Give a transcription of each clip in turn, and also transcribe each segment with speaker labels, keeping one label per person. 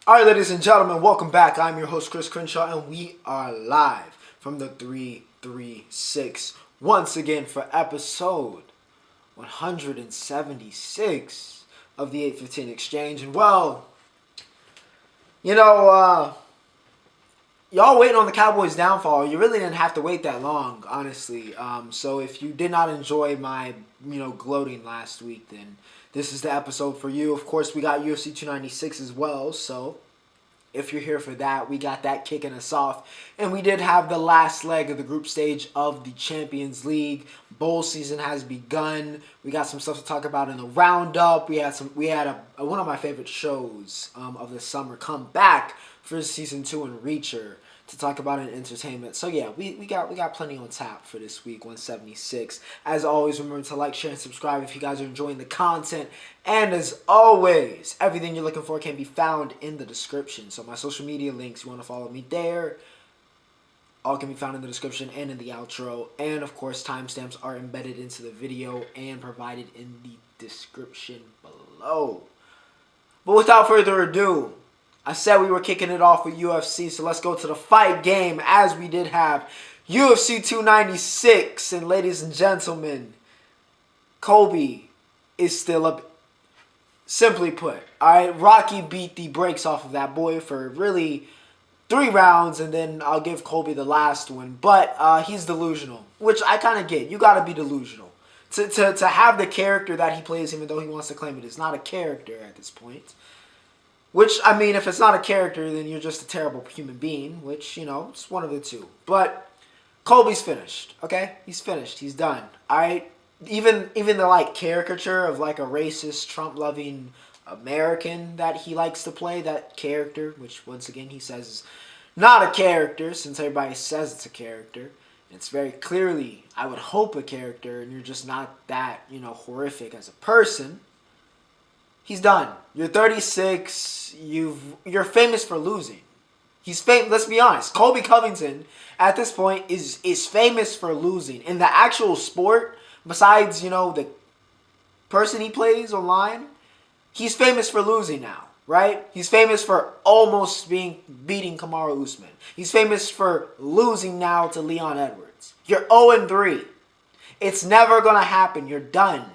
Speaker 1: Alright, ladies and gentlemen, welcome back. I'm your host, Chris Crenshaw, and we are live from the 336 once again for episode 176 of the 815 Exchange. And well, y'all waiting on the Cowboys' downfall. You really didn't have to wait that long, honestly. So if you did not enjoy my, gloating last week, then this is the episode for you. Of course, we got UFC 296 as well, so if you're here for that, we got that kicking us off. And we did have the last leg of the group stage of the Champions League. Bowl season has begun. We got some stuff to talk about in the Roundup. We had one of my favorite shows of the summer come back for season 2 in Reacher to talk about in entertainment. So yeah, we got plenty on tap for this week 176. As always, remember to like, share, and subscribe if you guys are enjoying the content. And as always, everything you're looking for can be found in the description. So my social media links, you want to follow me there, all can be found in the description and in the outro. And of course, timestamps are embedded into the video and provided in the description below. But without further ado, I said we were kicking it off with UFC, so let's go to the fight game as we did have UFC 296. And ladies and gentlemen, Colby is still up. Simply put, alright, Rocky beat the brakes off of that boy for really 3 rounds, and then I'll give Colby the last one. But he's delusional, which I kind of get. You got to be delusional to have the character that he plays, even though he wants to claim it is not a character at this point. Which, I mean, if it's not a character, then you're just a terrible human being, which, it's one of the two. But Colby's finished, okay? He's finished. He's done, all right? Even the, caricature of, a racist, Trump-loving American that he likes to play, that character, which, once again, he says is not a character, since everybody says it's a character. It's very clearly, I would hope, a character, and you're just not that, horrific as a person. He's done. You're 36. You're famous for losing. Let's be honest. Colby Covington, at this point, is famous for losing. In the actual sport, besides, the person he plays online, he's famous for losing now, right? He's famous for almost beating Kamaru Usman. He's famous for losing now to Leon Edwards. You're 0-3. It's never going to happen. You're done.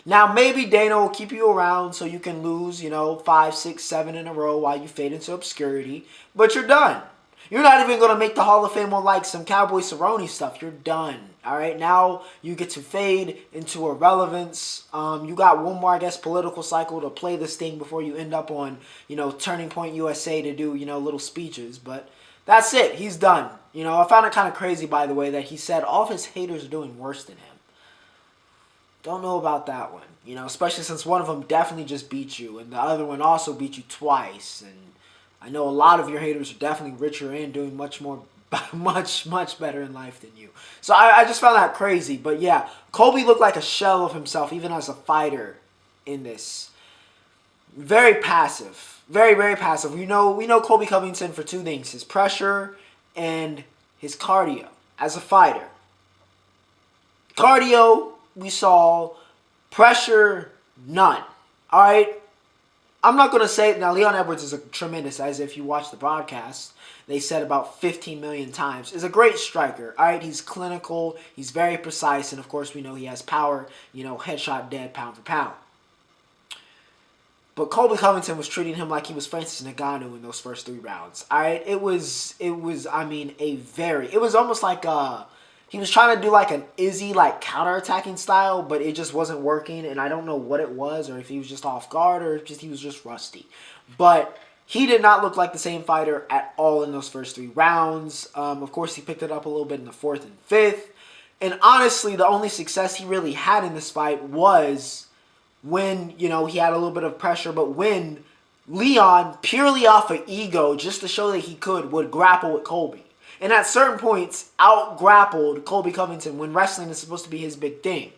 Speaker 1: Now, maybe Dana will keep you around so you can lose, 5, 6, 7 in a row while you fade into obscurity. But you're done. You're not even going to make the Hall of Fame on, some Cowboy Cerrone stuff. You're done. All right? Now, you get to fade into irrelevance. You got one more, political cycle to play this thing before you end up on, Turning Point USA to do, little speeches. But that's it. He's done. I found it kind of crazy, by the way, that he said all of his haters are doing worse than him. Don't know about that one, especially since one of them definitely just beat you, and the other one also beat you twice. And I know a lot of your haters are definitely richer and doing much better in life than you. So I just found that crazy. But yeah, Colby looked like a shell of himself, even as a fighter in this. Very passive. Very, very passive. We know Colby Covington for 2 things: his pressure and his cardio as a fighter. Cardio, we saw. Pressure, none. All right? I'm not going to say... Now, Leon Edwards is a tremendous, as if you watch the broadcast, they said about 15 million times, is a great striker. All right? He's clinical. He's very precise. And, of course, we know he has power. Headshot dead, pound for pound. But Colby Covington was treating him like he was Francis Ngannou in those first 3 rounds. All right? It was it was almost like he was trying to do an Izzy counter-attacking style, but it just wasn't working, and I don't know what it was, or if he was just off guard, or if he was just rusty. But he did not look like the same fighter at all in those first 3 rounds. Of course, he picked it up a little bit in the 4th and 5th. And honestly, the only success he really had in this fight was when, he had a little bit of pressure, but when Leon, purely off of ego, just to show that he would grapple with Colby. And at certain points, out-grappled Colby Covington when wrestling is supposed to be his big thing.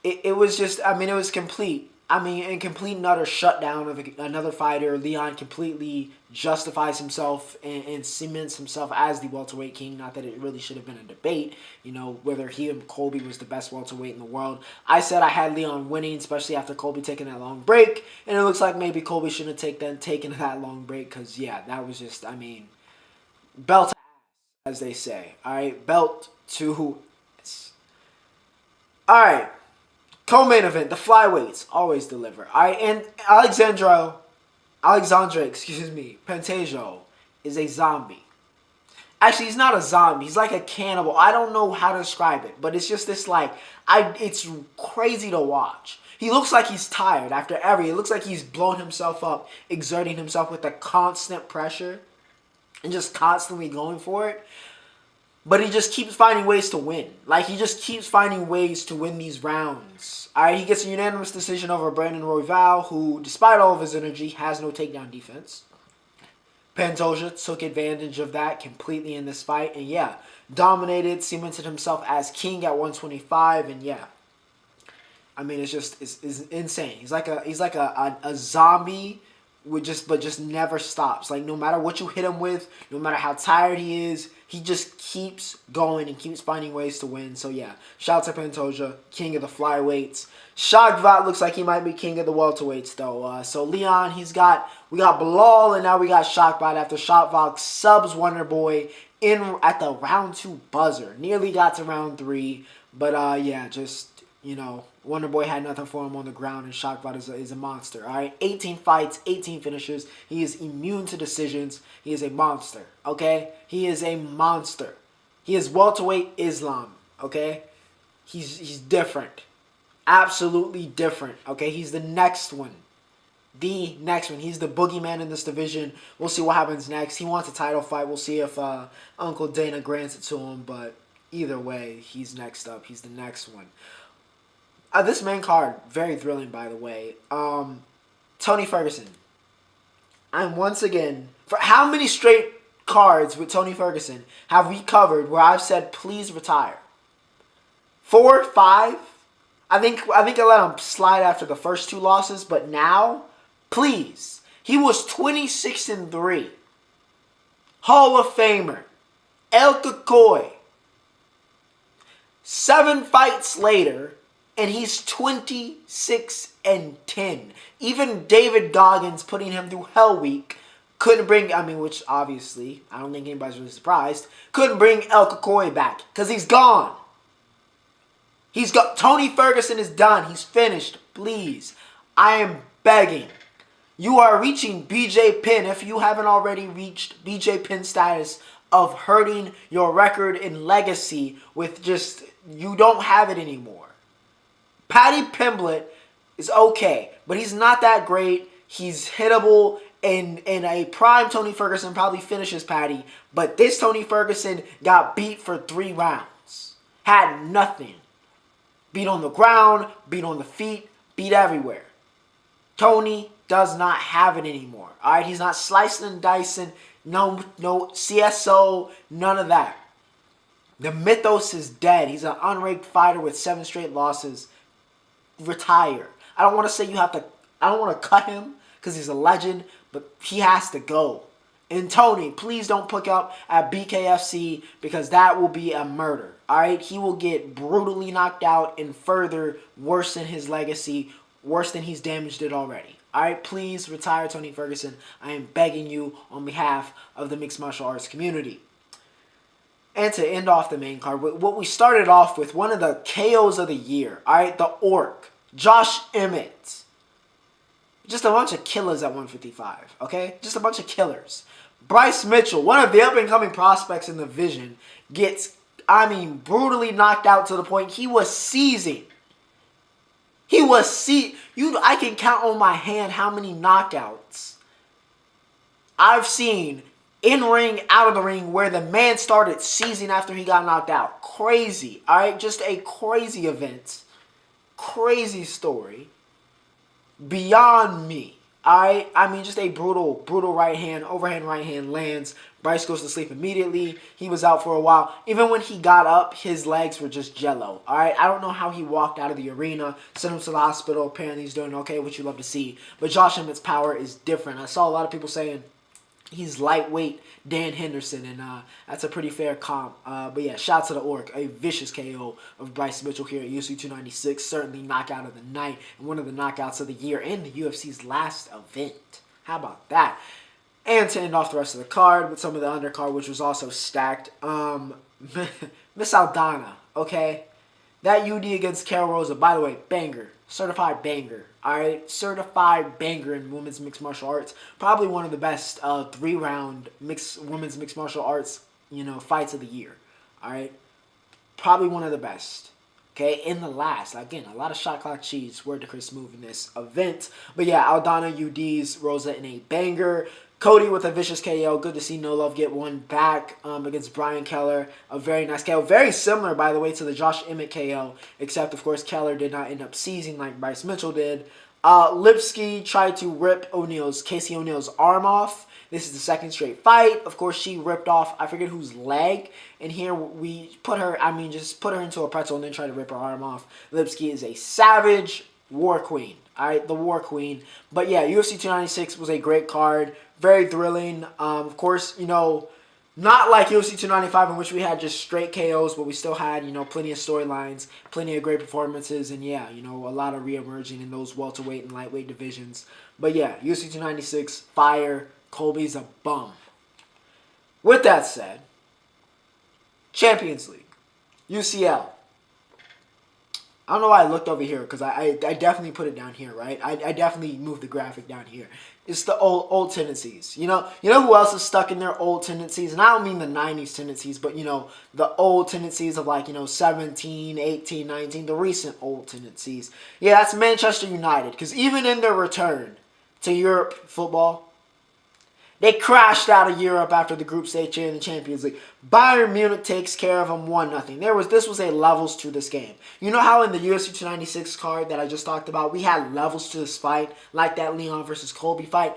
Speaker 1: It was just, it was complete I mean, in complete and utter shutdown of another fighter, Leon completely justifies himself and cements himself as the welterweight king. Not that it really should have been a debate, whether he and Colby was the best welterweight in the world. I said I had Leon winning, especially after Colby taking that long break, and it looks like maybe Colby shouldn't have taken that long break because, yeah, that was just, belt to ass, as they say. All right, belt to ass. All right. Co-main event, the flyweights always deliver. All right, and Alexandre, Pantoja is a zombie. Actually, he's not a zombie. He's like a cannibal. I don't know how to describe it, but it's just this it's crazy to watch. He looks like he's tired after it looks like he's blown himself up, exerting himself with the constant pressure and just constantly going for it. But he just keeps finding ways to win. He just keeps finding ways to win these rounds. All right, he gets a unanimous decision over Brandon Royval, who, despite all of his energy, has no takedown defense. Pantoja took advantage of that completely in this fight. And, yeah, dominated, cemented himself as king at 125. And, yeah, it's insane. He's like a zombie but just never stops. No matter what you hit him with, no matter how tired he is, he just keeps going and keeps finding ways to win. So yeah, shout out to Pantoja, king of the flyweights. Shagvat looks like he might be king of the welterweights though. So Leon, we got Bilal, and now we got Shagvat after Shagvat subs Wonderboy at the round 2 buzzer. Nearly got to round 3, but Wonderboy had nothing for him on the ground, and Shagvat is a monster, all right? 18 fights, 18 finishes. He is immune to decisions. He is a monster, okay? He is a monster. He is welterweight Islam, okay? He's different. Absolutely different, okay? He's the next one. The next one. He's the boogeyman in this division. We'll see what happens next. He wants a title fight. We'll see if Uncle Dana grants it to him, but either way, he's next up. He's the next one. This main card, very thrilling, by the way. Tony Ferguson. I'm once again, for how many straight cards with Tony Ferguson have we covered where I've said, please retire? 4, 5? I think I let him slide after the first 2 losses, but now, please. He was 26-3. Hall of Famer. El Cacoy. 7 fights later, and he's 26-10. Even David Goggins, putting him through Hell Week, couldn't bring, which obviously, I don't think anybody's really surprised, couldn't bring El Cacoy back, because he's gone. Tony Ferguson is done. He's finished. Please. I am begging. You are reaching BJ Penn, if you haven't already reached BJ Penn status of hurting your record and legacy with just, you don't have it anymore. Paddy Pimblett is okay, but he's not that great. He's hittable, and a prime Tony Ferguson probably finishes Paddy, but this Tony Ferguson got beat for 3 rounds. Had nothing. Beat on the ground, beat on the feet, beat everywhere. Tony does not have it anymore. All right, he's not slicing and dicing. No CSO, none of that. The mythos is dead. He's an unranked fighter with 7 straight losses. Retire. I don't want to say I don't want to cut him because he's a legend, but he has to go. And Tony, please don't pick up at BKFC because that will be a murder. All right, he will get brutally knocked out and further worsen his legacy, worse than he's damaged it already. All right, please retire Tony Ferguson. I am begging you on behalf of the mixed martial arts community. And to end off the main card, what we started off with, one of the KOs of the year, all right, the Orc, Josh Emmett. Just a bunch of killers at 155, okay? Just a bunch of killers. Bryce Mitchell, one of the up-and-coming prospects in the division, gets, brutally knocked out to the point he was seizing. I can count on my hand how many knockouts I've seen in-ring, out of the ring, where the man started seizing after he got knocked out. Crazy, all right? Just a crazy event. Crazy story. Beyond me, all right? Just a brutal right hand, overhand right hand lands. Bryce goes to sleep immediately. He was out for a while. Even when he got up, his legs were just jello. All right, I don't know how he walked out of the arena, sent him to the hospital. Apparently, he's doing okay, which you love to see. But Josh Emmett's power is different. I saw a lot of people saying he's lightweight Dan Henderson, and that's a pretty fair comp. But yeah, shout out to the Orc. A vicious KO of Bryce Mitchell here at UFC 296. Certainly knockout of the night and one of the knockouts of the year and the UFC's last event. How about that? And to end off the rest of the card with some of the undercard, which was also stacked. Miss Aldana, okay? That UD against Carol Rosa, by the way, banger. Certified banger. Alright? Certified banger in women's mixed martial arts. Probably one of the best 3-round women's mixed martial arts, fights of the year. Alright? Probably one of the best. Okay? In the last. Again, a lot of shot clock cheese. Word to Chris Move in this event. But yeah, Aldana UD's Rosa in a banger. Cody with a vicious KO. Good to see No Love get one back against Brian Keller. A very nice KO. Very similar, by the way, to the Josh Emmett KO. Except, of course, Keller did not end up seizing like Bryce Mitchell did. Lipsky tried to rip Casey O'Neill's arm off. This is the second straight fight. Of course, she ripped off, I forget whose leg. And here we put her, just put her into a pretzel and then try to rip her arm off. Lipsky is a savage war queen. Alright, the war queen. But yeah, UFC 296 was a great card. Very thrilling. Of course, not like UFC 295 in which we had just straight KOs, but we still had, plenty of storylines, plenty of great performances, and yeah, a lot of re-emerging in those welterweight and lightweight divisions. But yeah, UFC 296, fire. Colby's a bum. With that said, Champions League, UCL. I don't know why I looked over here, because I definitely put it down here, right? I definitely moved the graphic down here. It's the old tendencies. You know who else is stuck in their old tendencies? And I don't mean the 90s tendencies, but, the old tendencies of, 17, 18, 19, the recent old tendencies. Yeah, that's Manchester United, because even in their return to Europe football, they crashed out of Europe after the group stage in the Champions League. Bayern Munich takes care of them 1-0. This was a levels to this game. You know how in the UFC 296 card that I just talked about, we had levels to this fight, like that Leon versus Colby fight?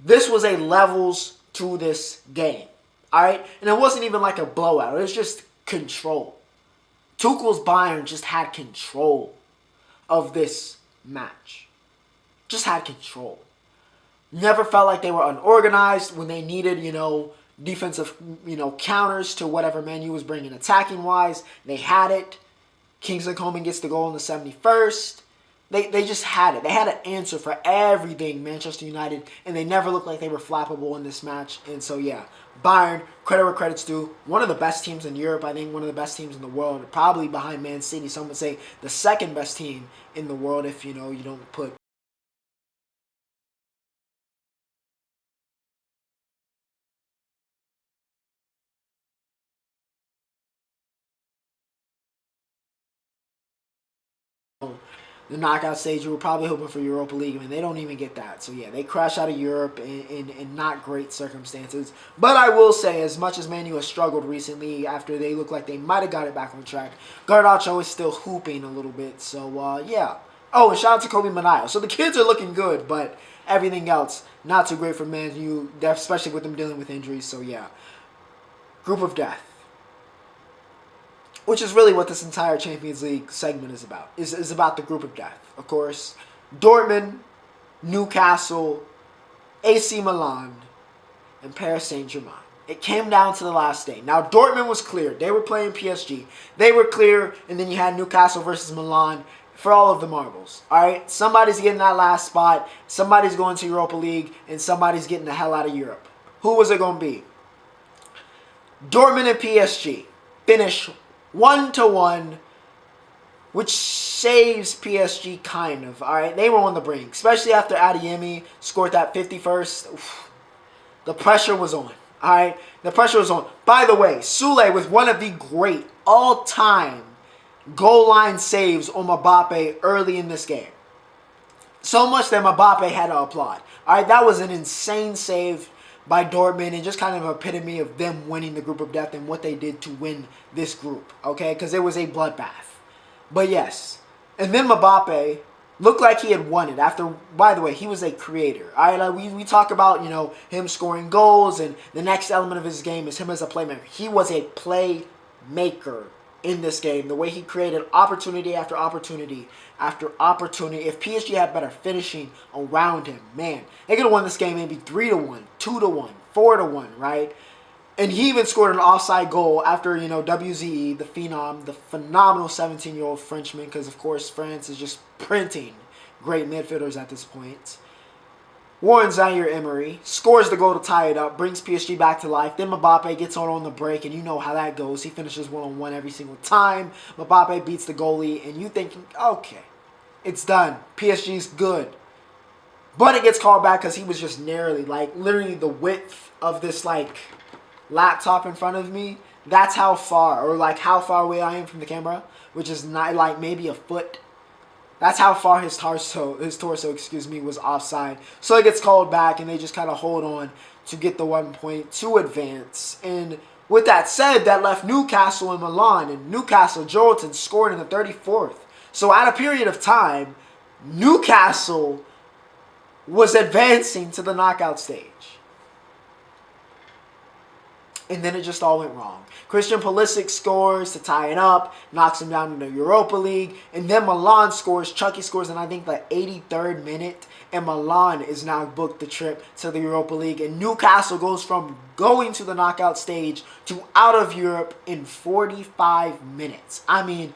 Speaker 1: This was a levels to this game. Alright? And it wasn't even like a blowout. It was just control. Tuchel's Bayern just had control of this match. Just had control. Never felt like they were unorganized when they needed, defensive, counters to whatever Man U was bringing attacking-wise. They had it. Kingsley Coman gets the goal in the 71st. They just had it. They had an answer for everything, Manchester United, and they never looked like they were flappable in this match. And so, yeah, Bayern, credit where credit's due. One of the best teams in Europe, I think one of the best teams in the world, probably behind Man City. Some would say the second best team in the world if, you don't put the knockout stage. You were probably hoping for Europa League. I mean, they don't even get that. So, yeah, they crash out of Europe in not great circumstances. But I will say, as much as Man U has struggled recently after they look like they might have got it back on track, Garnacho is still hooping a little bit. So, yeah. Oh, and shout out to Kobe Manayo. So, the kids are looking good, but everything else, not too great for Man U, especially with them dealing with injuries. So, yeah. Group of death. Which is really what this entire Champions League segment is about. Is about the group of death. Of course, Dortmund, Newcastle, AC Milan, and Paris Saint-Germain. It came down to the last day. Now, Dortmund was clear. They were playing PSG. They were clear, and then you had Newcastle versus Milan for all of the marbles. All right? Somebody's getting that last spot. Somebody's going to Europa League, and somebody's getting the hell out of Europe. Who was it going to be? Dortmund and PSG finish 1-1, which saves PSG kind of. All right, they were on the brink, especially after Adeyemi scored that 51st. Oof. The pressure was on. All right, the pressure was on. By the way, Sule with one of the great all-time goal line saves on Mbappe early in this game. So much that Mbappe had to applaud. All right, that was an insane save by Dortmund, and just kind of an epitome of them winning the group of death and what they did to win this group, okay? Because it was a bloodbath. But yes, and then Mbappe looked like he had won it. After, by the way, he was a creator. All right, like we talk about, him scoring goals, and the next element of his game is him as a playmaker. He was a playmaker in this game. The way he created opportunity after opportunity after opportunity. If PSG had better finishing around him, man, they could have won this game maybe 3-1, 2-1, 4-1, right? And he even scored an offside goal after, WZE, the phenom, the phenomenal 17-year-old Frenchman, because, of course, France is just printing great midfielders at this point. Warren Zaire-Emery scores the goal to tie it up, brings PSG back to life. Then Mbappe gets on the break, and you know how that goes. He finishes one-on-one every single time. Mbappe beats the goalie, and you thinking, okay, it's done. PSG's good. But it gets called back because he was just narrowly, literally the width of this, laptop in front of me. That's how far, or, how far away I am from the camera, which is not, maybe a foot. That's how far his torso, was offside. So it gets called back, and they just kind of hold on to get the 1 point to advance. And with that said, that left Newcastle and Milan. And Newcastle, Jordan scored in the 34th. So at a period of time, Newcastle was advancing to the knockout stage. And then it just all went wrong. Christian Pulisic scores to tie it up, knocks him down in the Europa League, and then Milan scores. Chucky scores in, I think, the 83rd minute, and Milan is now booked the trip to the Europa League. And Newcastle goes from going to the knockout stage to out of Europe in 45 minutes. I mean,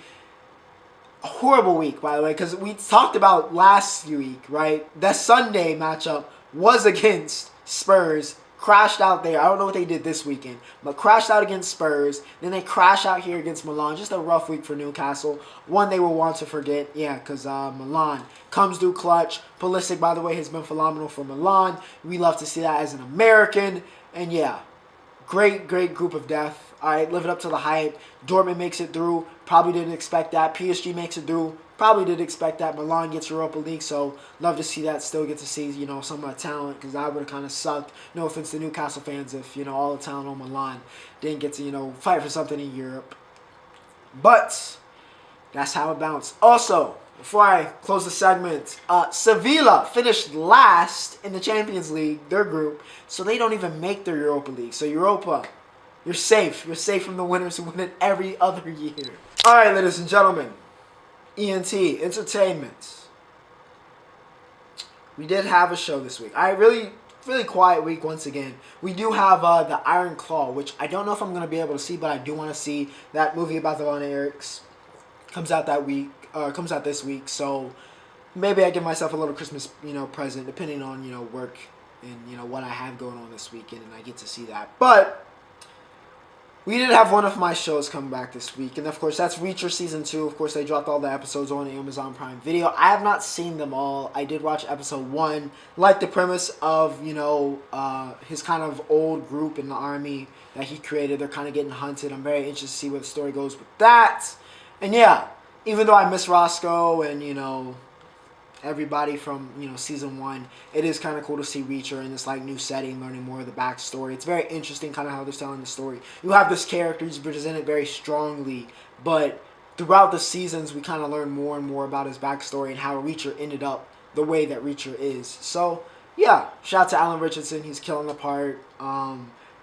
Speaker 1: a horrible week, by the way, because we talked about last week, right? That Sunday matchup was against Spurs. Crashed out there. I don't know what they did this weekend, but crashed out against Spurs. Then they crash out here against Milan. Just a rough week for Newcastle. One they will want to forget. Yeah, because Milan comes through clutch. Pulisic, by the way, has been phenomenal for Milan. We love to see that as an American. And yeah, great group of death. All right, living up to the hype. Dortmund makes it through. Probably didn't expect that. PSG makes it through. Probably did expect that. Milan gets Europa League, so love to see that. Still get to see, some of the talent, because that would have kind of sucked. No offense to Newcastle fans if, all the talent on Milan didn't get to, fight for something in Europe. But that's how it bounced. Also, before I close the segment, Sevilla finished last in the Champions League, their group, so they don't even make their Europa League. So Europa, you're safe. You're safe from the winners who win it every other year. All right, ladies and gentlemen. ENT, Entertainment. We did have a show this week. Really quiet week once again. We do have The Iron Claw, which I don't know if I'm going to be able to see, but I do want to see that movie about the Von Erichs. Comes out this week, so maybe I give myself a little Christmas, present, depending on, work and, what I have going on this weekend, and I get to see that. But we did have one of my shows come back this week, and of course that's Reacher Season 2. Of course, they dropped all the episodes on Amazon Prime Video. I have not seen them all. I did watch episode 1. Like the premise of, his kind of old group in the army that he created. They're kind of getting hunted. I'm very interested to see where the story goes with that. And yeah, even though I miss Roscoe and, everybody from, season 1, it is kind of cool to see Reacher in this, new setting, learning more of the backstory. It's very interesting kind of how they're telling the story. You have this character, he's presented very strongly, but throughout the seasons, we kind of learn more and more about his backstory and how Reacher ended up the way that Reacher is. So, yeah, shout out to Alan Richardson. He's killing the part.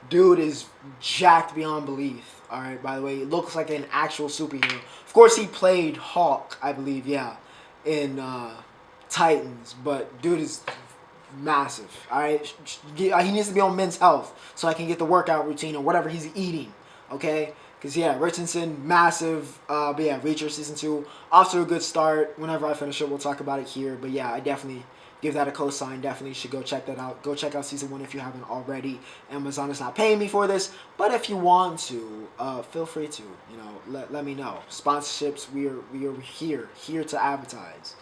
Speaker 1: Dude is jacked beyond belief. All right, by the way, he looks like an actual superhero. Of course, he played Hawk, I believe, yeah, in Titans, but dude is massive. All right, he needs to be on Men's Health so I can get the workout routine or whatever he's eating. Okay, because yeah, Richardson, massive. But yeah, Reacher Season 2 off to a good start. Whenever I finish it, we'll talk about it here. But yeah, I definitely give that a cosign. Definitely should go check that out. Go check out Season 1 if you haven't already. Amazon is not paying me for this, but if you want to, feel free to. Let me know. Sponsorships, we are here to advertise.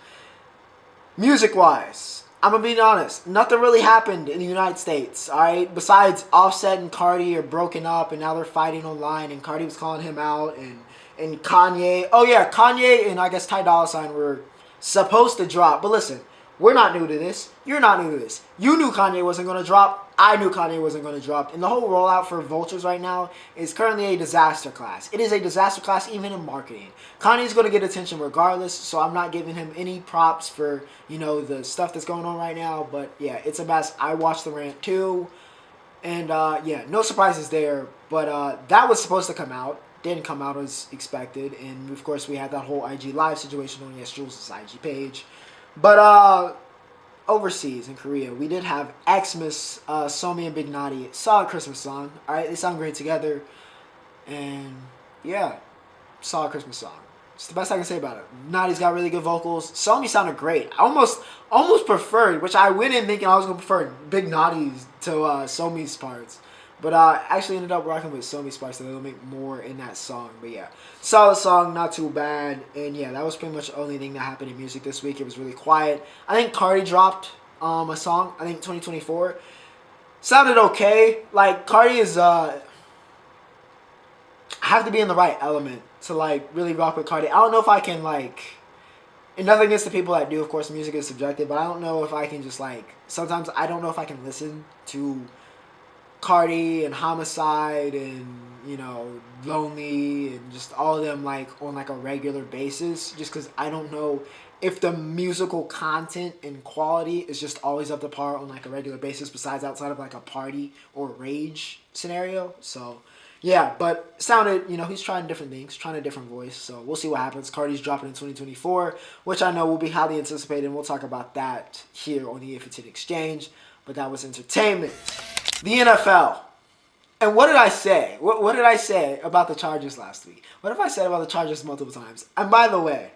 Speaker 1: Music-wise, I'm going to be honest, nothing really happened in the United States, alright? Besides Offset and Cardi are broken up, and now they're fighting online, and Cardi was calling him out, and Kanye. Oh yeah, Kanye and I guess Ty Dolla $ign were supposed to drop. But listen, We're not new to this. You're not new to this. You knew Kanye wasn't going to drop. I knew Kanye wasn't going to drop. And the whole rollout for Vultures right now is currently a disaster class. It is a disaster class even in marketing. Kanye's going to get attention regardless, so I'm not giving him any props for, the stuff that's going on right now. But, yeah, it's a mess. I watched the rant, too. And, no surprises there. But that was supposed to come out. Didn't come out as expected. And, of course, we had that whole IG Live situation on Jules' IG page. But overseas in Korea, we did have Xmas, Somi and Big Naughty. Solid Christmas song. Alright, they sound great together. And yeah, solid Christmas song. It's the best I can say about it. Naughty's got really good vocals. Somi sounded great. I almost preferred, which I went in thinking I was going to prefer Big Naughty's to Somi's parts. But I actually ended up rocking with Somi's parts, so they'll make more in that song. But yeah, solid song, not too bad. And yeah, that was pretty much the only thing that happened in music this week. It was really quiet. I think Cardi dropped a song, I think 2024. Sounded okay. Like, Cardi is, I have to be in the right element to, really rock with Cardi. I don't know if I can, and nothing against the people that do, of course, music is subjective, but I don't know if I can just, sometimes I don't know if I can listen to Cardi and Homicide and, Lonely and just all of them, on, a regular basis, just because I don't know if the musical content and quality is just always up to par on, a regular basis, besides outside of, a party or rage scenario. So, yeah, but sounded, he's trying different things, trying a different voice, so we'll see what happens. Cardi's dropping in 2024, which I know will be highly anticipated, and we'll talk about that here on the If It's an Exchange, but that was entertainment. The NFL. And what did I say? What did I say about the Chargers last week? What have I said about the Chargers multiple times? And by the way,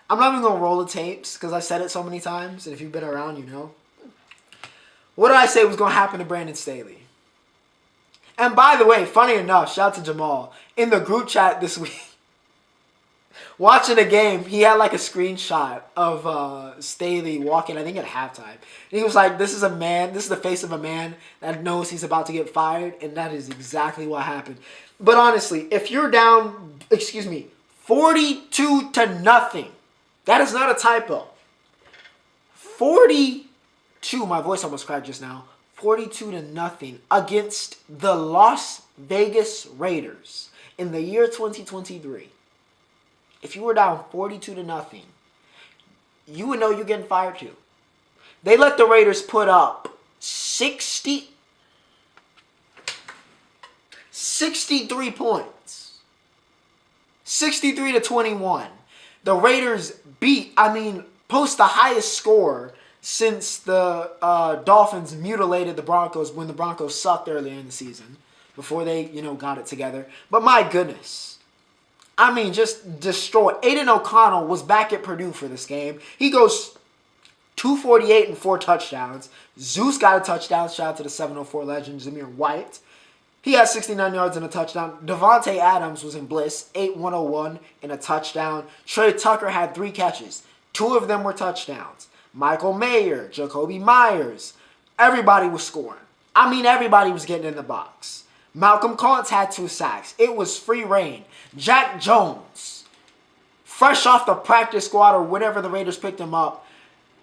Speaker 1: I'm not even going to roll the tapes because I said it so many times, and if you've been around, you know. What did I say was going to happen to Brandon Staley? And by the way, funny enough, shout out to Jamal, in the group chat this week, watching a game, he had a screenshot of Staley walking, I think at halftime. And he was like, this is the face of a man that knows he's about to get fired, and that is exactly what happened. But honestly, if you're down, 42-0, that is not a typo. 42, my voice almost cracked just now, 42-0 against the Las Vegas Raiders in the year 2023. If you were down 42-0, you would know you're getting fired too. They let the Raiders put up 63 points. 63-21. The Raiders post the highest score since the Dolphins mutilated the Broncos when the Broncos sucked earlier in the season, before they, got it together. But my goodness. Just destroyed. Aiden O'Connell was back at Purdue for this game. He goes 248 and 4 touchdowns. Zeus got a touchdown. Shout out to the 704 legend, Zamir White. He had 69 yards and a touchdown. Devontae Adams was in bliss, 8-101 and a touchdown. Trey Tucker had 3 catches. 2 of them were touchdowns. Michael Mayer, Jacoby Myers, everybody was scoring. Everybody was getting in the box. Malcolm Collins had 2 sacks. It was free reign. Jack Jones, fresh off the practice squad or whenever the Raiders picked him up,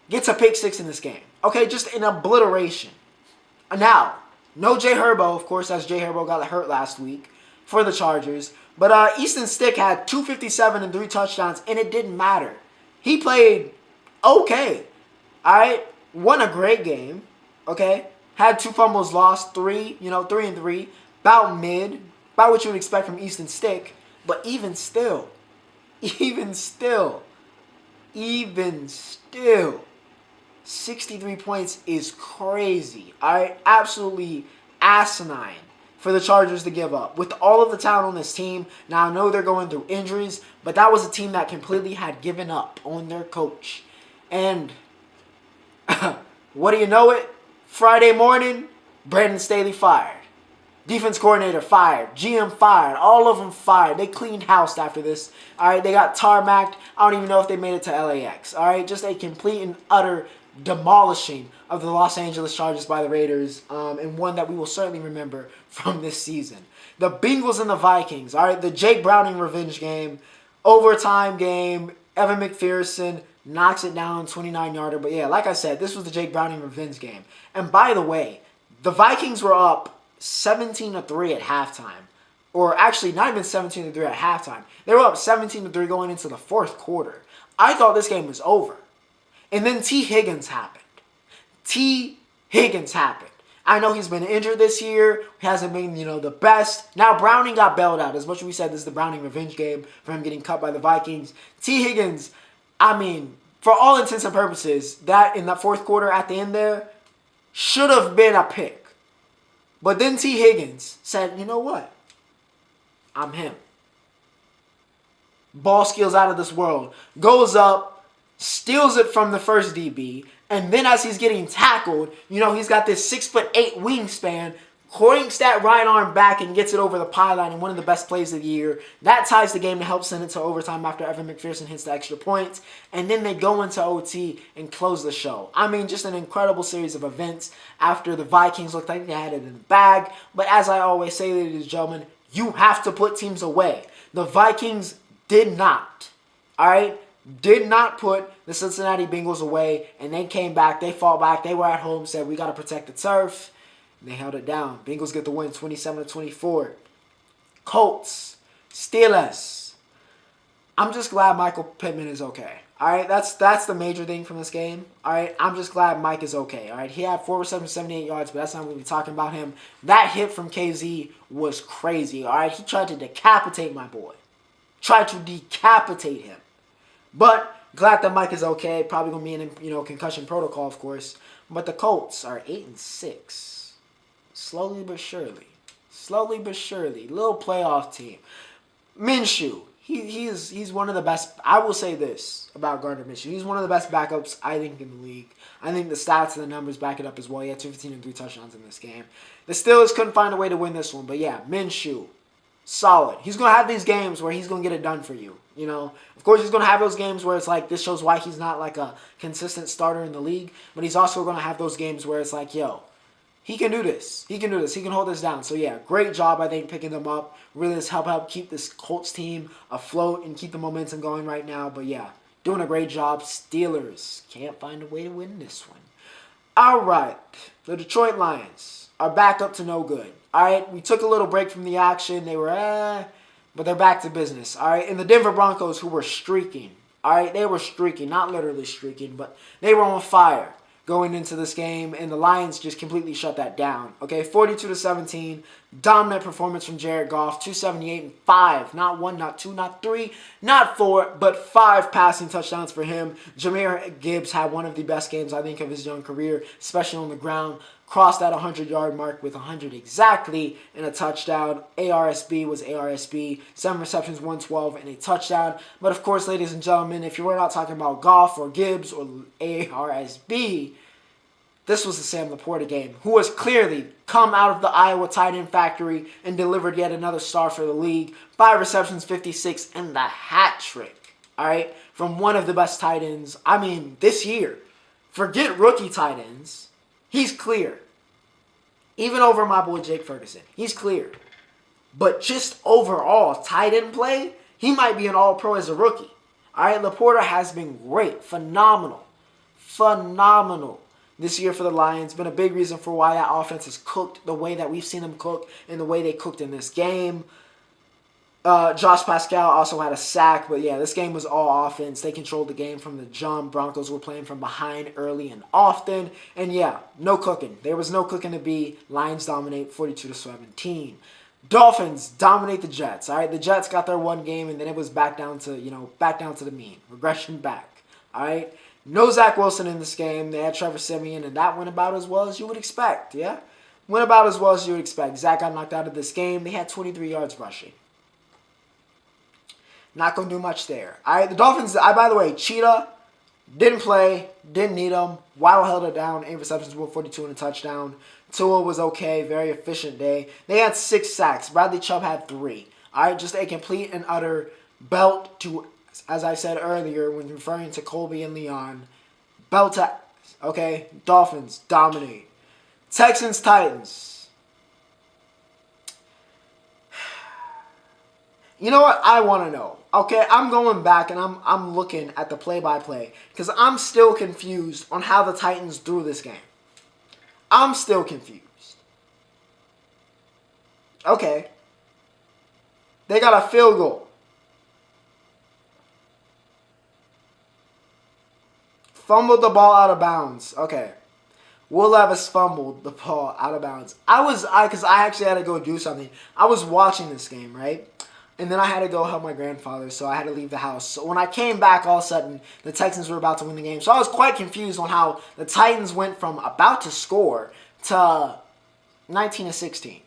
Speaker 1: gets a pick 6 in this game. Okay, just an obliteration. Now, no Jay Herbo, of course, as Jay Herbo got hurt last week for the Chargers. But Easton Stick had 257 and 3 touchdowns, and it didn't matter. He played okay. All right, won a great game. Okay, had 2 fumbles lost, 3 and 3, about mid, about what you would expect from Easton Stick. But even still, 63 points is crazy. All right, absolutely asinine for the Chargers to give up. With all of the talent on this team, now I know they're going through injuries, but that was a team that completely had given up on their coach. And what do you know it? Friday morning, Brandon Staley fired. Defense coordinator fired. GM fired. All of them fired. They cleaned house after this. All right, they got tarmacked. I don't even know if they made it to LAX. All right, just a complete and utter demolishing of the Los Angeles Chargers by the Raiders, and one that we will certainly remember from this season. The Bengals and the Vikings. All right, the Jake Browning revenge game, overtime game. Evan McPherson knocks it down, 29-yarder. But yeah, like I said, this was the Jake Browning revenge game. And by the way, the Vikings were up 17-3 at halftime. Or actually, not even 17-3 at halftime. They were up 17-3 going into the fourth quarter. I thought this game was over. And then T. Higgins happened. T. Higgins happened. I know he's been injured this year. He hasn't been, the best. Now, Browning got bailed out. As much as we said this is the Browning revenge game for him getting cut by the Vikings. T. Higgins, for all intents and purposes, that in that fourth quarter at the end there should have been a pick. But then T. Higgins said, you know what? I'm him. Ball skills out of this world. Goes up, steals it from the first DB, and then as he's getting tackled, he's got this 6'8" wingspan, hoinks that right arm back and gets it over the pylon in one of the best plays of the year. That ties the game to help send it to overtime after Evan McPherson hits the extra points. And then they go into OT and close the show. Just an incredible series of events after the Vikings looked like they had it in the bag. But as I always say, ladies and gentlemen, you have to put teams away. The Vikings did not. All right? Did not put the Cincinnati Bengals away, and they came back. They fought back. They were at home, said, we got to protect the turf. And they held it down. Bengals get the win, 27-24. Colts, Steelers. I'm just glad Michael Pittman is okay. All right, that's the major thing from this game. All right, I'm just glad Mike is okay. All right, he had 4 receptions, 78 yards, but that's not what we're talking about him. That hit from KZ was crazy. All right, he tried to decapitate my boy. Tried to decapitate him. But glad that Mike is okay. Probably gonna be in concussion protocol, of course. But the Colts are 8-6, slowly but surely. Little playoff team. Minshew, he's one of the best. I will say this about Gardner Minshew: he's one of the best backups I think in the league. I think the stats and the numbers back it up as well. He had 215 and 3 touchdowns in this game. The Steelers couldn't find a way to win this one, but yeah, Minshew. Solid. He's going to have these games where he's going to get it done for you. Of course, he's going to have those games where it's like, this shows why he's not like a consistent starter in the league. But he's also going to have those games where it's like, yo, he can do this. He can hold this down. So, yeah, great job, I think, picking them up. Really just help keep this Colts team afloat and keep the momentum going right now. But, yeah, doing a great job. Steelers can't find a way to win this one. All right. The Detroit Lions are back up to no good. All right, we took a little break from the action. They were, but they're back to business. All right, and the Denver Broncos, who were streaking. All right, they were streaking, not literally streaking, but they were on fire going into this game, and the Lions just completely shut that down. Okay, 42-17, dominant performance from Jared Goff, 278 and 5, not 1, not 2, not 3, not 4, but 5 passing touchdowns for him. Jahmyr Gibbs had one of the best games, I think, of his young career, especially on the ground. Crossed that 100-yard mark with 100 exactly and a touchdown. ARSB was ARSB. 7 receptions, 112, and a touchdown. But, of course, ladies and gentlemen, if you were not talking about Goff or Gibbs or ARSB, this was the Sam Laporta game, who has clearly come out of the Iowa tight end factory and delivered yet another star for the league. 5 receptions, 56, and the hat trick, all right, from one of the best tight ends, this year. Forget rookie tight ends. He's clear. Even over my boy Jake Ferguson. He's clear. But just overall, tight end play, he might be an all-pro as a rookie. All right, Laporta has been great. Phenomenal this year for the Lions. Been a big reason for why that offense has cooked the way that we've seen them cook and the way they cooked in this game. Josh Pascal also had a sack, but yeah, this game was all offense. They controlled the game from the jump. Broncos were playing from behind early and often. And yeah, no cooking. There was no cooking to be. Lions dominate 42-17. Dolphins dominate the Jets. All right, the Jets got their one game, and then it was back down to the mean. Regression back. All right, no Zach Wilson in this game. They had Trevor Siemian, and that went about as well as you would expect. Yeah, went about as well as you would expect. Zach got knocked out of this game. They had 23 yards rushing. Not going to do much there. All right, the Dolphins, by the way, Cheetah didn't play, didn't need him. Waddle held it down, 8 receptions, 142 and a touchdown. Tua was okay, very efficient day. They had 6 sacks. Bradley Chubb had 3. All right, just a complete and utter belt to, as I said earlier when referring to Colby and Leon, belt to, okay, Dolphins dominate. Texans, Titans. You know what? I want to know. Okay, I'm going back and I'm looking at the play-by-play because I'm still confused on how the Titans threw this game. I'm still confused. Okay. They got a field goal. Fumbled the ball out of bounds. Okay. Will Levis fumbled the ball out of bounds. Because I actually had to go do something. I was watching this game, right? And then I had to go help my grandfather, so I had to leave the house. So when I came back, all of a sudden, the Texans were about to win the game. So I was quite confused on how the Titans went from about to score to 19-16.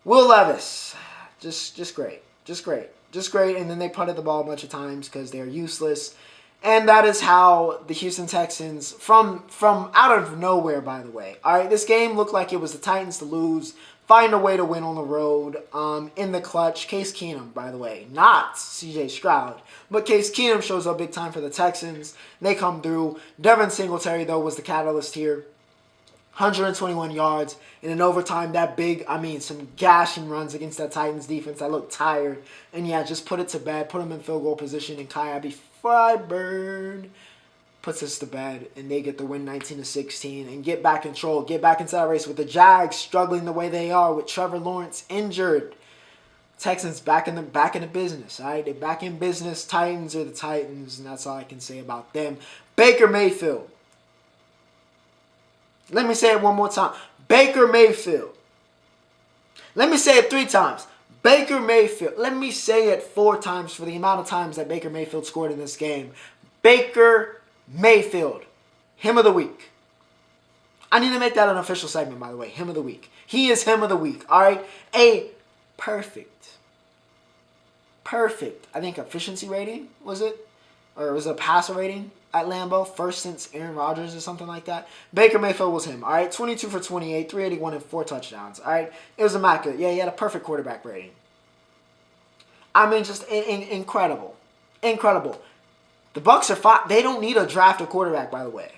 Speaker 1: Will Levis, just great. Just great. And then they punted the ball a bunch of times because they're useless. And that is how the Houston Texans, from out of nowhere, by the way. All right, this game looked like it was the Titans to lose, find a way to win on the road, in the clutch. Case Keenum, by the way, not C.J. Stroud, but Case Keenum shows up big time for the Texans. They come through. Devin Singletary, though, was the catalyst here. 121 yards in an overtime. Some gashing runs against that Titans defense that looked tired. And yeah, just put it to bed. Put them in field goal position. And Kyabi Freiburg puts us to bed. And they get the win 19-16 and get back in control. Get back into that race with the Jags struggling the way they are with Trevor Lawrence injured. Texans back in the business. All right, they're back in business. Titans are the Titans. And that's all I can say about them. Baker Mayfield. Let me say it one more time. Baker Mayfield. Let me say it 3 times. Baker Mayfield. Let me say it 4 times for the amount of times that Baker Mayfield scored in this game. Baker Mayfield. Him of the week. I need to make that an official segment, by the way. Him of the week. He is him of the week. All right? A perfect, I think, efficiency rating, was it? Or was it a passer rating at Lambeau? First since Aaron Rodgers or something like that. Baker Mayfield was him. All right, 22 for 28, 381 and 4 touchdowns. All right, it was immaculate. Yeah, he had a perfect quarterback rating. I mean, just incredible. The Bucs are fine. They don't need a draft a quarterback, by the way.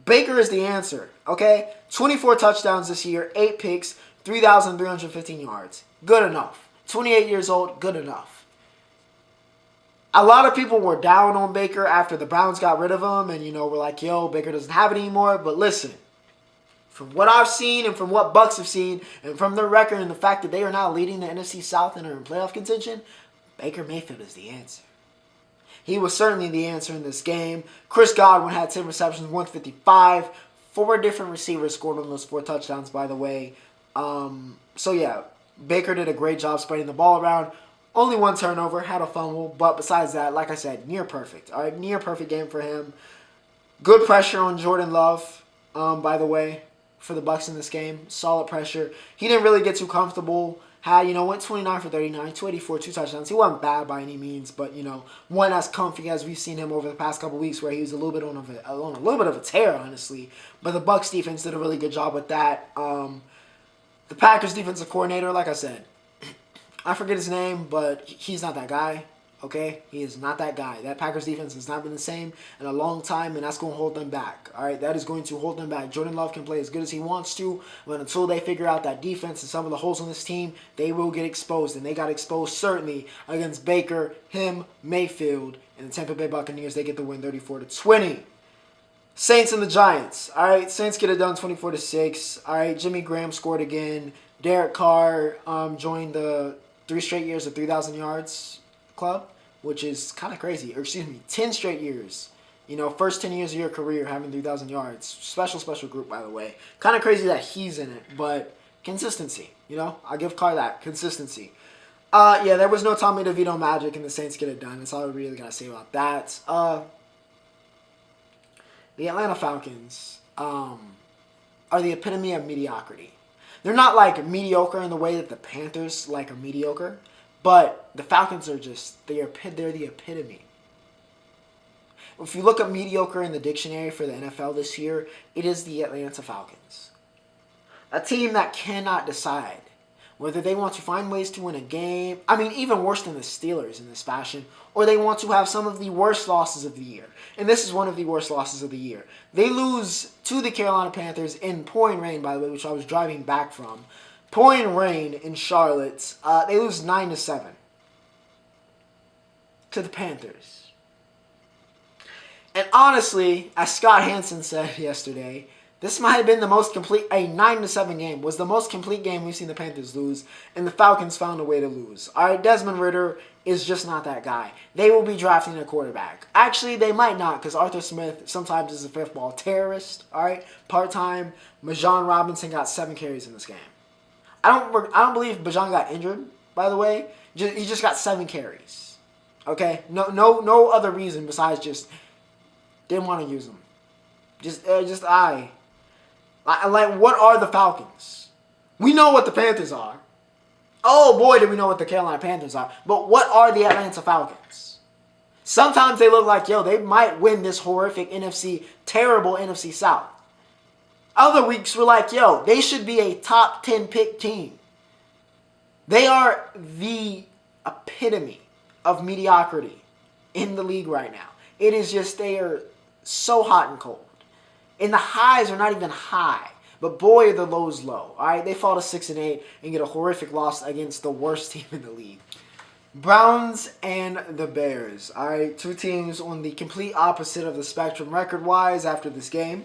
Speaker 1: Baker is the answer, okay? 24 touchdowns this year, 8 picks, 3,315 yards. Good enough. 28 years old, good enough. A lot of people were down on Baker after the Browns got rid of him and, were like, yo, Baker doesn't have it anymore. But listen, from what I've seen and from what Bucs have seen and from their record and the fact that they are now leading the NFC South and are in playoff contention, Baker Mayfield is the answer. He was certainly the answer in this game. Chris Godwin had 10 receptions, 155. 4 different receivers scored on those 4 touchdowns, by the way. So, yeah, Baker did a great job spreading the ball around. Only 1 turnover, had a fumble, but besides that, like I said, near perfect. All right, near perfect game for him. Good pressure on Jordan Love, by the way, for the Bucs in this game. Solid pressure. He didn't really get too comfortable. Went 29 for 39, 284, 2 touchdowns. He wasn't bad by any means, but, one as comfy as we've seen him over the past couple weeks where he was a little bit on a little bit of a tear, honestly. But the Bucs defense did a really good job with that. The Packers defensive coordinator, like I said, I forget his name, but he's not that guy, okay? He is not that guy. That Packers defense has not been the same in a long time, and that's going to hold them back, all right? That is going to hold them back. Jordan Love can play as good as he wants to, but until they figure out that defense and some of the holes on this team, they will get exposed, and they got exposed certainly against Baker, Mayfield, and the Tampa Bay Buccaneers. They get the win 34-20. Saints and the Giants, all right? Saints get it done 24-6. All right, Jimmy Graham scored again. Derek Carr joined the 3 straight years of 3,000 yards club, which is kind of crazy. Or excuse me, 10 straight years. First 10 years of your career having 3,000 yards. Special group, by the way. Kind of crazy that he's in it, but consistency. I'll give Carr that. Consistency. Yeah, there was no Tommy DeVito magic, and the Saints get it done. That's all I really got to say about that. The Atlanta Falcons are the epitome of mediocrity. They're not like mediocre in the way that the Panthers are mediocre, but the Falcons are they're the epitome. If you look up mediocre in the dictionary for the NFL this year, it is the Atlanta Falcons. A team that cannot decide whether they want to find ways to win a game, even worse than the Steelers in this fashion, or they want to have some of the worst losses of the year. And this is one of the worst losses of the year. They lose to the Carolina Panthers in pouring rain, by the way, which I was driving back from. Pouring rain in Charlotte. They lose 9-7. to the Panthers. And honestly, as Scott Hansen said yesterday, this might have been the most complete, a 9-7 game was the most complete game we've seen the Panthers lose, and the Falcons found a way to lose. All right, Desmond Ridder is just not that guy. They will be drafting a quarterback. Actually, they might not, because Arthur Smith sometimes is a fifth ball terrorist. All right, part-time. Bijan Robinson got 7 carries in this game. I don't believe Bijan got injured, by the way. He just got 7 carries. Okay, no other reason besides just didn't want to use him. Like, what are the Falcons? We know what the Panthers are. Oh, boy, do we know what the Carolina Panthers are. But what are the Atlanta Falcons? Sometimes they look like, they might win this horrific terrible NFC South. Other weeks, we're like, they should be a top 10 pick team. They are the epitome of mediocrity in the league right now. It is just, they are so hot and cold. And the highs are not even high. But boy, are the lows low. All right, they fall to 6-8 and get a horrific loss against the worst team in the league. Browns and the Bears. All right, 2 teams on the complete opposite of the spectrum record-wise after this game.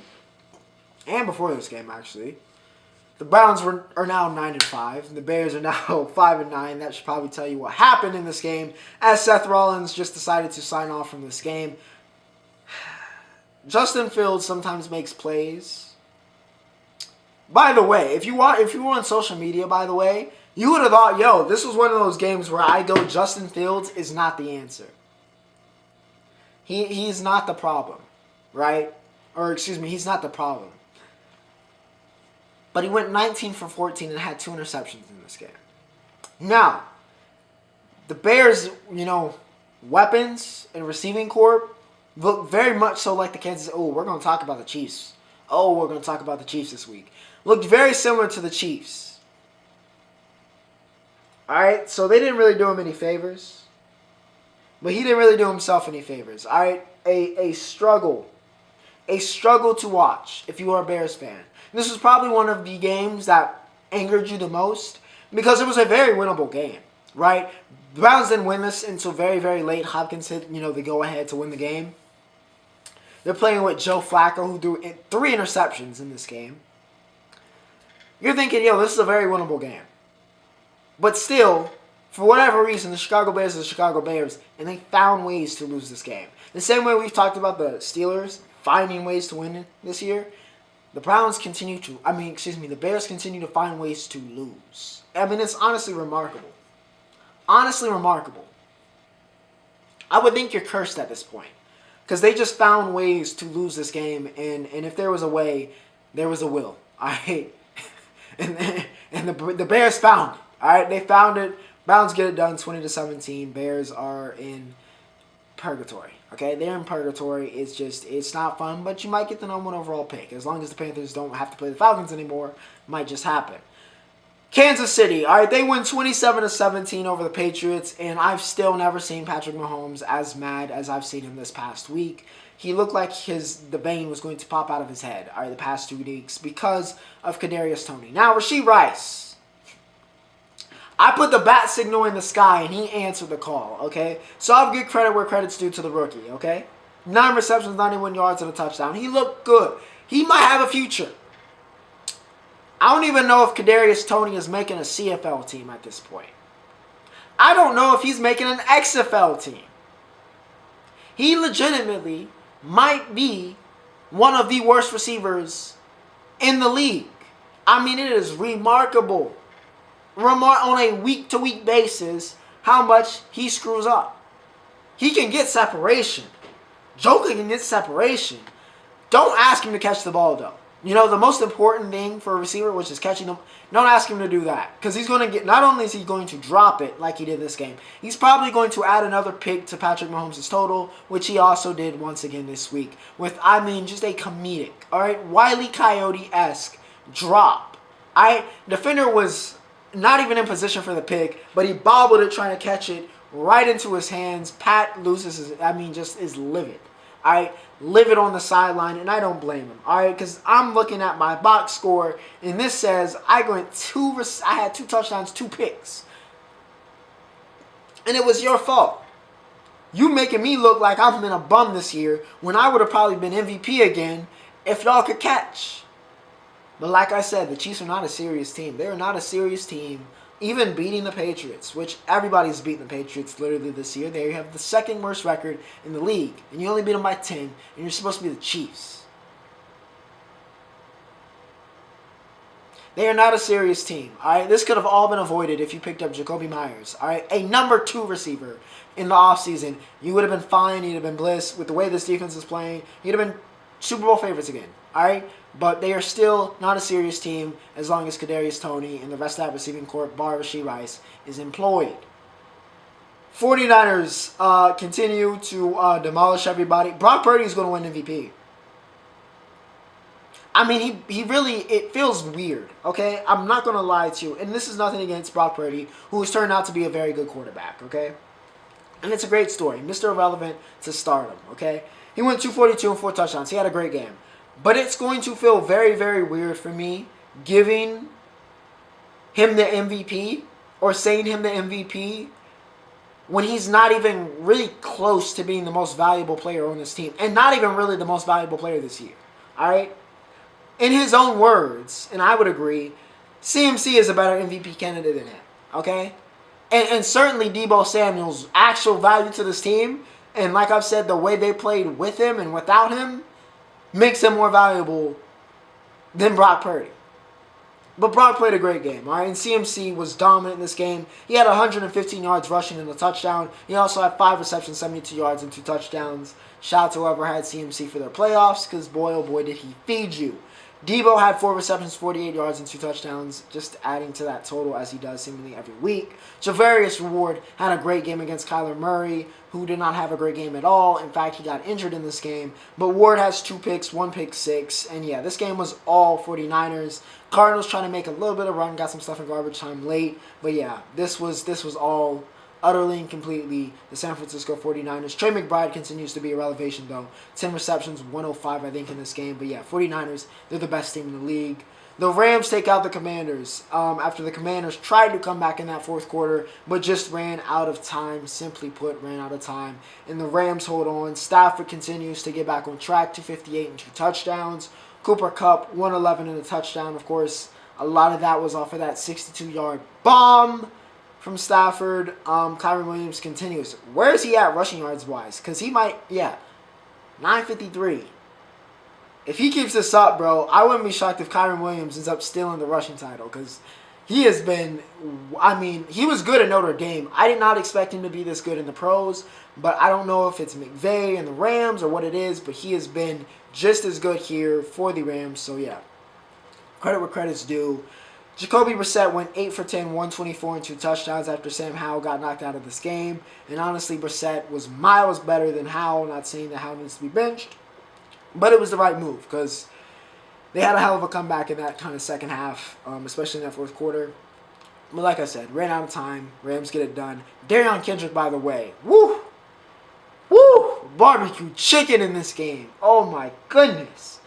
Speaker 1: And before this game, actually. The Browns are now 9-5. And the Bears are now 5-9. That should probably tell you what happened in this game, as Seth Rollins just decided to sign off from this game. Justin Fields sometimes makes plays. By the way, if you were on social media, by the way, you would have thought, this was one of those games where I go, Justin Fields is not the answer. He's not the problem, right? Or excuse me, he's not the problem. But he went 19 for 14 and had 2 interceptions in this game. Now, the Bears, weapons and receiving corps look very much so like the Kansas. Oh, we're going to talk about the Chiefs. Oh, we're going to talk about the Chiefs this week. Looked very similar to the Chiefs. All right, so they didn't really do him any favors. But he didn't really do himself any favors. All right, a struggle. A struggle to watch if you are a Bears fan. This was probably one of the games that angered you the most because it was a very winnable game, right? The Browns didn't win this until very, very late. Hopkins hit, the go-ahead to win the game. They're playing with Joe Flacco, who threw 3 interceptions in this game. You're thinking, this is a very winnable game. But still, for whatever reason, the Chicago Bears are the Chicago Bears, and they found ways to lose this game. The same way we've talked about the Steelers finding ways to win this year, the Bears continue to find ways to lose. It's honestly remarkable. Honestly remarkable. I would think you're cursed at this point. Because they just found ways to lose this game, and if there was a way, there was a will. All right? and the Bears found it. All right? They found it. Browns get it done 20-17. Bears are in purgatory. Okay? They're in purgatory. It's not fun, but you might get the number 1 overall pick. As long as the Panthers don't have to play the Falcons anymore, it might just happen. Kansas City, all right, they win 27-17 over the Patriots, and I've still never seen Patrick Mahomes as mad as I've seen him this past week. He looked like the vein was going to pop out of his head, all right, the past 2 weeks because of Kadarius Toney. Now, Rashee Rice, I put the bat signal in the sky, and he answered the call, okay? So I'll give credit where credit's due to the rookie, okay? 9 receptions, 91 yards, and a touchdown. He looked good. He might have a future. I don't even know if Kadarius Toney is making a CFL team at this point. I don't know if he's making an XFL team. He legitimately might be one of the worst receivers in the league. It is remarkable. On a week-to-week basis, how much he screws up. He can get separation. Joker can get separation. Don't ask him to catch the ball, though. The most important thing for a receiver, which is catching them, don't ask him to do that. Because he's going to get, not only is he going to drop it like he did this game, he's probably going to add another pick to Patrick Mahomes' total, which he also did once again this week. With, just a comedic, all right, Wile E. Coyote-esque drop. Defender was not even in position for the pick, but he bobbled it trying to catch it right into his hands. Pat loses his, just is livid. Livid on the sideline, and I don't blame him. All right, because I'm looking at my box score, and this says I had 2 touchdowns, 2 picks, and it was your fault. You making me look like I've been a bum this year when I would have probably been MVP again if y'all could catch. But like I said, the Chiefs are not a serious team. They're not a serious team. Even beating the Patriots, which everybody's beating the Patriots literally this year. They have the second worst record in the league. And you only beat them by 10. And you're supposed to be the Chiefs. They are not a serious team. Alright, this could have all been avoided if you picked up Jacoby Myers. Alright, a number 2 receiver in the offseason. You would have been fine. You'd have been bliss with the way this defense is playing. You'd have been Super Bowl favorites again. Alright? But they are still not a serious team as long as Kadarius Toney and the rest of that receiving corps, bar Rashee Rice, is employed. 49ers continue to demolish everybody. Brock Purdy is going to win MVP. I mean, he really, it feels weird, okay? I'm not going to lie to you. And this is nothing against Brock Purdy, who has turned out to be a very good quarterback, okay? And it's a great story. Mr. Irrelevant to stardom, okay? He went 242 and 4 touchdowns. He had a great game. But it's going to feel very, very weird for me giving him the MVP or saying him the MVP when he's not even really close to being the most valuable player on this team. And not even really the most valuable player this year. Alright? In his own words, and I would agree, CMC is a better MVP candidate than him. Okay? And certainly Deebo Samuel's actual value to this team, and like I've said, the way they played with him and without him, makes him more valuable than Brock Purdy. But Brock played a great game, all right? And CMC was dominant in this game. He had 115 yards rushing and a touchdown. He also had 5 receptions, 72 yards, and 2 touchdowns. Shout out to whoever had CMC for their playoffs, because boy, oh boy, did he feed you. Deebo had 4 receptions, 48 yards, and 2 touchdowns, just adding to that total as he does seemingly every week. Javarius Ward had a great game against Kyler Murray, who did not have a great game at all. In fact, he got injured in this game. But Ward has 2 picks, 1 pick six. And yeah, this game was all 49ers. Cardinals trying to make a little bit of run, got some stuff in garbage time late. But yeah, this was all utterly and completely the San Francisco 49ers. Trey McBride continues to be a revelation, though. 10 receptions, 105, I think, in this game. But yeah, 49ers, they're the best team in the league. The Rams take out the Commanders after the Commanders tried to come back in that fourth quarter, but just ran out of time. Simply put, ran out of time. And the Rams hold on. Stafford continues to get back on track, 258 and 2 touchdowns. Cooper Kupp, 111 and a touchdown. Of course, a lot of that was off of that 62-yard bomb from Stafford. Kyren Williams continues. Where is he at rushing yards wise? Because he might, 953. If he keeps this up, bro, I wouldn't be shocked if Kyren Williams ends up stealing the rushing title. Because he has been, he was good at Notre Dame. I did not expect him to be this good in the pros. But I don't know if it's McVay and the Rams or what it is. But he has been just as good here for the Rams. So yeah, credit where credit's due. Jacoby Brissett went 8 for 10, 124 and 2 touchdowns after Sam Howell got knocked out of this game. And honestly, Brissett was miles better than Howell. Not saying that Howell needs to be benched, but it was the right move because they had a hell of a comeback in that kind of second half, especially in that fourth quarter. But like I said, ran out of time. Rams get it done. Darion Kendrick, by the way, woo, barbecue chicken in this game. Oh my goodness.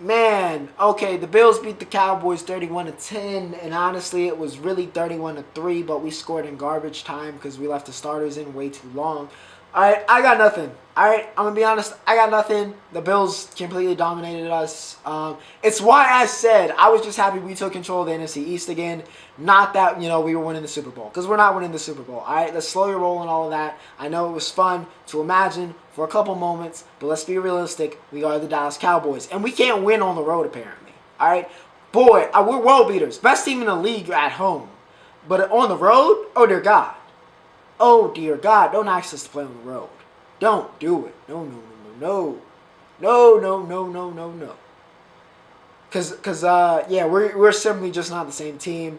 Speaker 1: Man, okay, the Bills beat the Cowboys 31-10, and honestly, it was really 31-3, but we scored in garbage time because we left the starters in way too long. Alright, I got nothing. Alright, I'm going to be honest, I got nothing. The Bills completely dominated us. It's why I said I was just happy we took control of the NFC East again. Not that, we were winning the Super Bowl. Because we're not winning the Super Bowl. Alright, let's slow your roll and all of that. I know it was fun to imagine for a couple moments. But let's be realistic. We are the Dallas Cowboys. And we can't win on the road, apparently. Alright? Boy, we're world beaters. Best team in the league at home. But on the road? Oh, dear God. Oh, dear God. Don't ask us to play on the road. Don't do it. No. No. Because we're simply just not the same team.